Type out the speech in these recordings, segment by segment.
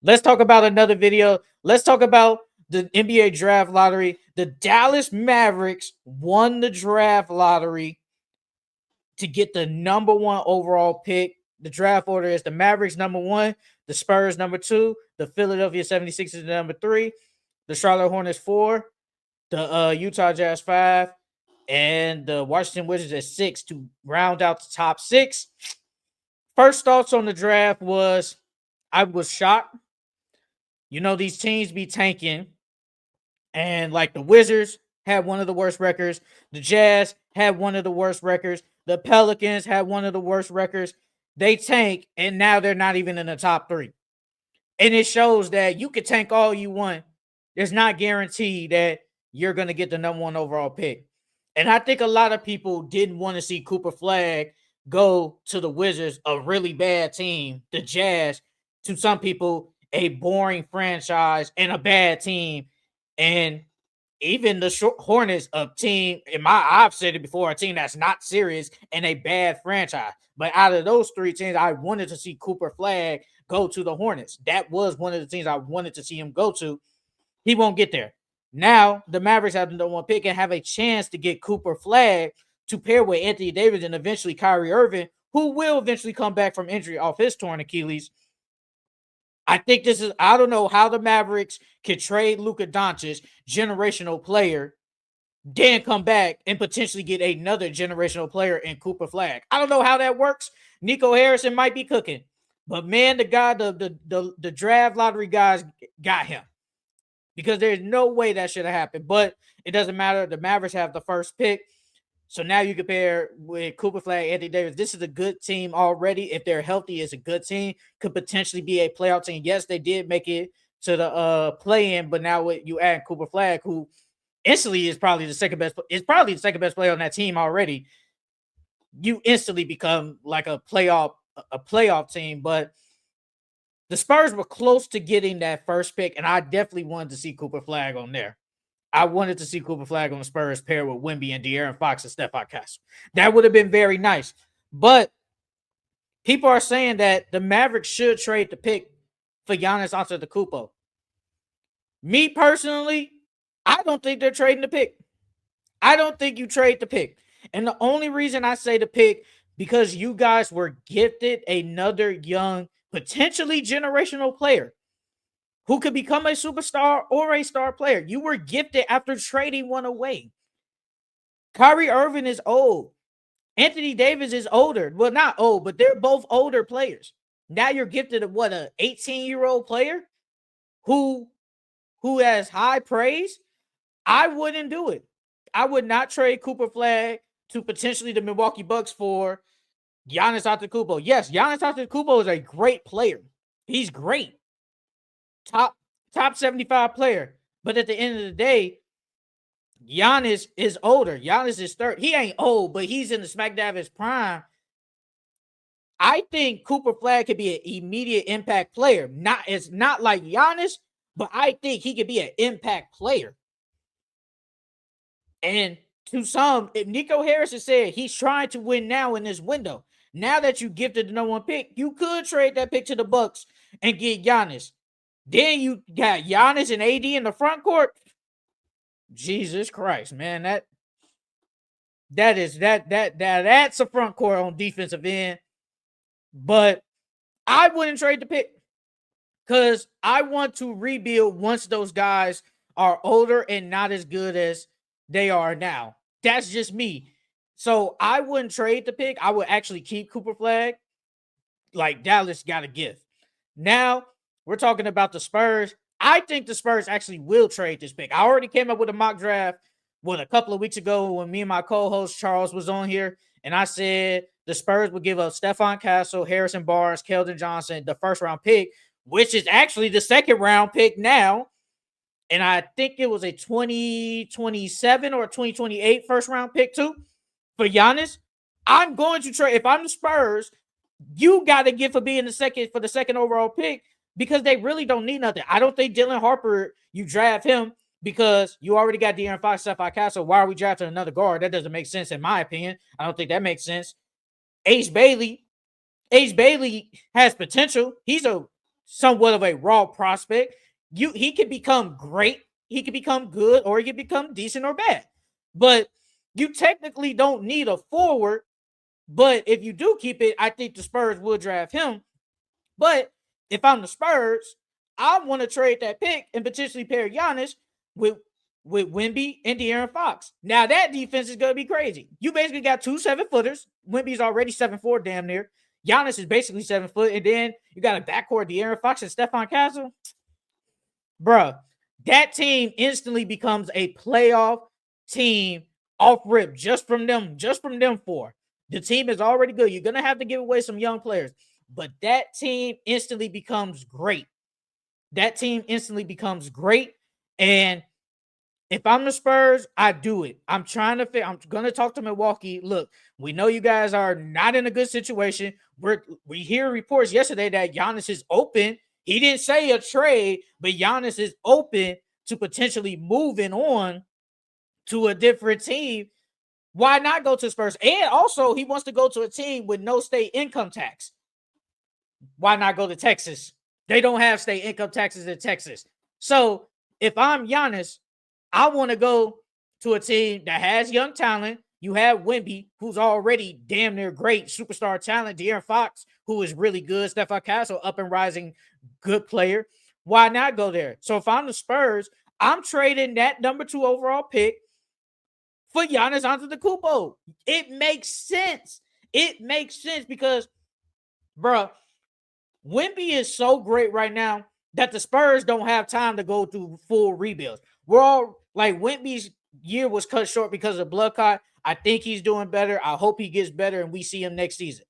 Let's talk about another video. Let's talk about the NBA draft lottery. The Dallas Mavericks won the draft lottery to get the number one overall pick. The draft order is the Mavericks number one, the Spurs number two, the Philadelphia 76ers number three, the Charlotte Hornets four, the Utah Jazz five, and the Washington Wizards at six to round out the top six. First thoughts on the draft was I was shocked. You know, these teams be tanking, and like the Wizards had one of the worst records, the Jazz had one of the worst records, the Pelicans had one of the worst records. They tank, and now they're not even in the top three. And it shows that you can tank all you want. It's not guaranteed that you're going to get the number one overall pick. And I think a lot of people didn't want to see Cooper Flagg go to the Wizards, a really bad team, the Jazz, to some people, a boring franchise and a bad team. And even the Hornets, a team, I've said it before, a team that's not serious and a bad franchise. But out of those three teams, I wanted to see Cooper Flagg go to the Hornets. That was one of the teams I wanted to see him go to. He won't get there. Now, the Mavericks have the number one pick and have a chance to get Cooper Flagg to pair with Anthony Davis and eventually Kyrie Irving, who will eventually come back from injury off his torn Achilles. I think this is, I don't know how the Mavericks could trade Luka Doncic, generational player, then come back and potentially get another generational player in Cooper Flagg. I don't know how that works. Nico Harrison might be cooking. But man, the draft lottery guys got him. Because there's no way that should have happened. But it doesn't matter. The Mavericks have the first pick. So now you compare with Cooper Flagg, Anthony Davis. This is a good team already. If they're healthy, it's a good team. Could potentially be a playoff team. Yes, they did make it to the play-in, but now you add Cooper Flagg, who instantly is probably the second best. Is probably the second best player on that team already. You instantly become like a playoff team. But the Spurs were close to getting that first pick, and I definitely wanted to see Cooper Flagg on there. I wanted to see Cooper Flagg on the Spurs paired with Wemby and De'Aaron Fox and Stephon Castle. That would have been very nice. But people are saying that the Mavericks should trade the pick for Giannis Antetokounmpo. Me personally, I don't think they're trading the pick. I don't think you trade the pick. And the only reason I say the pick, because you guys were gifted another young, potentially generational player who could become a superstar or a star player. You were gifted after trading one away. Kyrie Irving is old. Anthony Davis is older. Well, not old, but they're both older players. Now you're gifted a 18-year-old player who has high praise. I wouldn't do it. I would not trade Cooper Flagg to potentially the Milwaukee Bucks for Giannis Antetokounmpo. Yes, Giannis Antetokounmpo is a great player. He's great. Top 75 player. But at the end of the day, Giannis is older. Giannis is 30. He ain't old, but he's in the smack dab of his prime. I think Cooper Flagg could be an immediate impact player. It's not like Giannis, but I think he could be an impact player. And to some, if Nico Harrison said he's trying to win now in this window. Now that you gifted the number one pick, you could trade that pick to the Bucks and get Giannis. Then you got Giannis and AD in the front court. Jesus Christ, man. That's a front court on defensive end. But I wouldn't trade the pick because I want to rebuild once those guys are older and not as good as they are now. That's just me. So I wouldn't trade the pick. I would actually keep Cooper Flagg. Like Dallas got a gift. Now we're talking about the Spurs. I think the Spurs actually will trade this pick. I already came up with a mock draft a couple of weeks ago when me and my co-host Charles was on here, and I said the Spurs would give up Stephon Castle, Harrison Barnes, Keldon Johnson, the first round pick, which is actually the second round pick now. And I think it was a 2027 or 2028 first round pick too for Giannis. I'm going to trade. If I'm the Spurs, you got to give for being the second overall pick because they really don't need nothing. I don't think Dylan Harper, you draft him because you already got De'Aaron Fox, Stephon Castle. Why are we drafting another guard? That doesn't make sense in my opinion. I don't think that makes sense. Ace Bailey has potential. He's a somewhat of a raw prospect. He could become great, he could become good, or he could become decent or bad. But you technically don't need a forward. But if you do keep it, I think the Spurs will draft him. But if I'm the Spurs, I want to trade that pick and potentially pair Giannis with Wemby and De'Aaron Fox. Now that defense is gonna be crazy. You basically got 2 7-footers. Wemby's already 7'4", damn near. Giannis is basically 7 foot, and then you got a backcourt De'Aaron Fox and Stephon Castle. Bruh, that team instantly becomes a playoff team off rip just from them four. The team is already good. You're gonna have to give away some young players, but that team instantly becomes great. That team instantly becomes great. And if I'm the Spurs, I do it. I'm gonna talk to Milwaukee. Look, we know you guys are not in a good situation. We hear reports yesterday that Giannis is open. He didn't say a trade, but Giannis is open to potentially moving on to a different team. Why not go to Spurs? And also, he wants to go to a team with no state income tax. Why not go to Texas? They don't have state income taxes in Texas. So if I'm Giannis, I want to go to a team that has young talent. You have Wemby, who's already damn near great superstar talent. De'Aaron Fox, who is really good. Stephon Castle, up and rising, good player. Why not go there? So if I'm the Spurs, I'm trading that number 2 overall pick for Giannis Antetokounmpo. It makes sense. It makes sense because, bro, Wemby is so great right now that the Spurs don't have time to go through full rebuilds. We're all like, Wemby's year was cut short because of blood clot. I think he's doing better. I hope he gets better and we see him next season.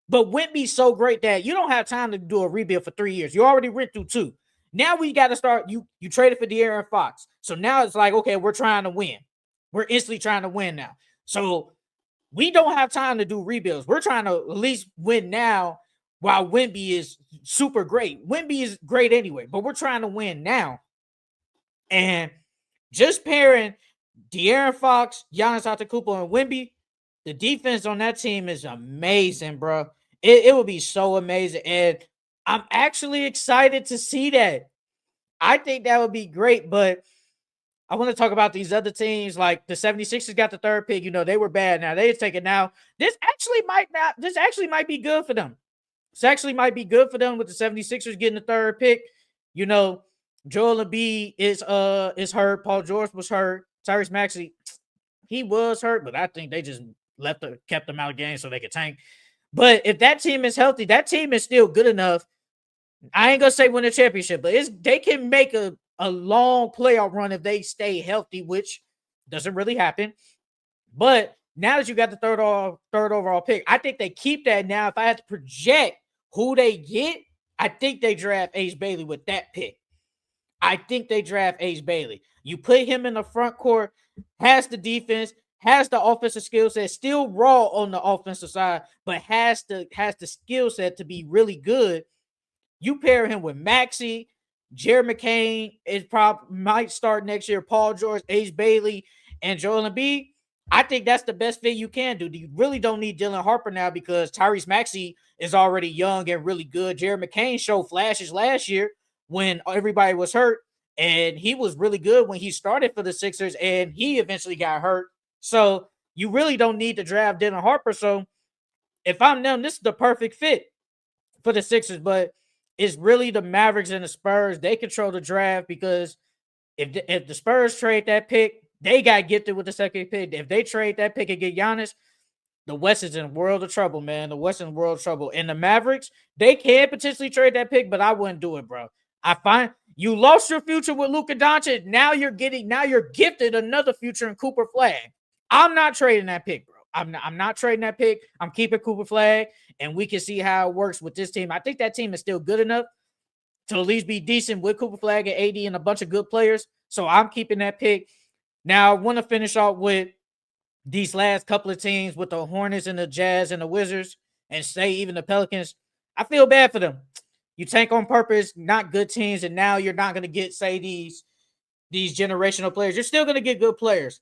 But Wemby's so great that you don't have time to do a rebuild for 3 years. You already went through 2. Now we got to start. You traded for De'Aaron Fox. So now it's like, okay, we're trying to win. We're instantly trying to win now. So we don't have time to do rebuilds. We're trying to at least win now while Wemby is super great. Wemby is great anyway, but we're trying to win now. And just pairing De'Aaron Fox, Giannis Antetokounmpo, and Wemby, the defense on that team is amazing, bro. It will be so amazing. And I'm actually excited to see that. I think that would be great, but I want to talk about these other teams. Like the 76ers got the 3rd pick. You know, they were bad. Now they take it now. This actually might be good for them. This actually might be good for them with the 76ers getting the 3rd pick. You know, Joel Embiid is hurt. Paul George was hurt. Tyrese Maxey, he was hurt, but I think they just kept him out of games so they could tank. But if that team is healthy, that team is still good enough. I ain't gonna say win a championship, but they can make a long playoff run if they stay healthy, which doesn't really happen. But now that you got the third overall pick, I think they keep that. Now, if I had to project who they get, I think they draft Ace Bailey with that pick. I think they draft Ace Bailey. You put him in the front court, has the defense, has the offensive skill set, still raw on the offensive side, but has the skill set to be really good. You pair him with Maxey, Jared McCain might start next year, Paul George, Ace Bailey, and Joel Embiid. I think that's the best fit you can do. You really don't need Dylan Harper now because Tyrese Maxey is already young and really good. Jared McCain showed flashes last year when everybody was hurt, and he was really good when he started for the Sixers, and he eventually got hurt. So you really don't need to draft Dylan Harper. So if I'm them, this is the perfect fit for the Sixers, but it's really the Mavericks and the Spurs. They control the draft because if the Spurs trade that pick, they got gifted with the 2nd pick. If they trade that pick and get Giannis, the West is in a world of trouble, man. The West is in a world of trouble. And the Mavericks, they can potentially trade that pick, but I wouldn't do it, bro. I find you lost your future with Luka Doncic. Now you're gifted another future in Cooper Flagg. I'm not trading that pick, bro. I'm not trading that pick. I'm keeping Cooper Flagg, and we can see how it works with this team. I think that team is still good enough to at least be decent with Cooper Flagg and AD and a bunch of good players. So I'm keeping that pick. Now, I want to finish off with these last couple of teams with the Hornets and the Jazz and the Wizards, and say even the Pelicans. I feel bad for them. You tank on purpose, not good teams, and now you're not going to get, say, these generational players. You're still going to get good players.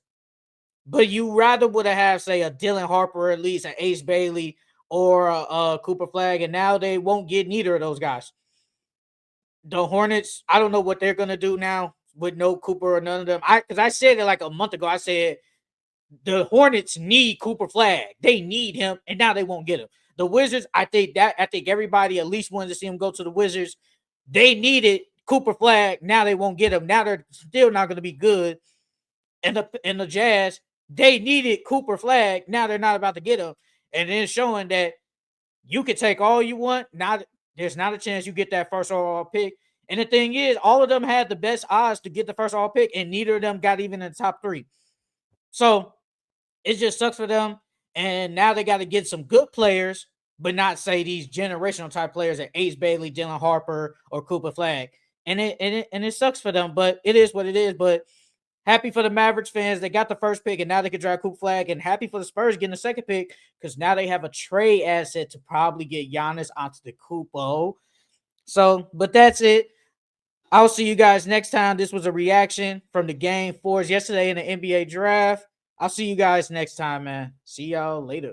But you rather would have, say, a Dylan Harper, or at least an Ace Bailey, or a Cooper Flagg, and now they won't get neither of those guys. the Hornets, I don't know what they're gonna do now with no Cooper or none of them. Because I said it like a month ago. I said the Hornets need Cooper Flagg. They need him, and now they won't get him. The Wizards, I think everybody at least wanted to see him go to the Wizards. They needed Cooper Flagg. Now they won't get him. Now they're still not going to be good. And the Jazz, they needed Cooper Flagg. Now they're not about to get him. And then showing that you can take all you want. Now there's not a chance you get that first overall pick. And the thing is, all of them had the best odds to get the first overall pick, and neither of them got even in the top 3. So it just sucks for them. And now they got to get some good players, but not say these generational type players like Ace Bailey, Dylan Harper, or Cooper Flagg. And it sucks for them, but it is what it is. But happy for the Mavericks fans. They got the first pick, and now they can draft Cooper Flagg. And happy for the Spurs getting the second pick, because now they have a trade asset to probably get Giannis onto the Kupo. So, but that's it. I'll see you guys next time. This was a reaction from the game 4s yesterday in the NBA draft. I'll see you guys next time, man. See y'all later.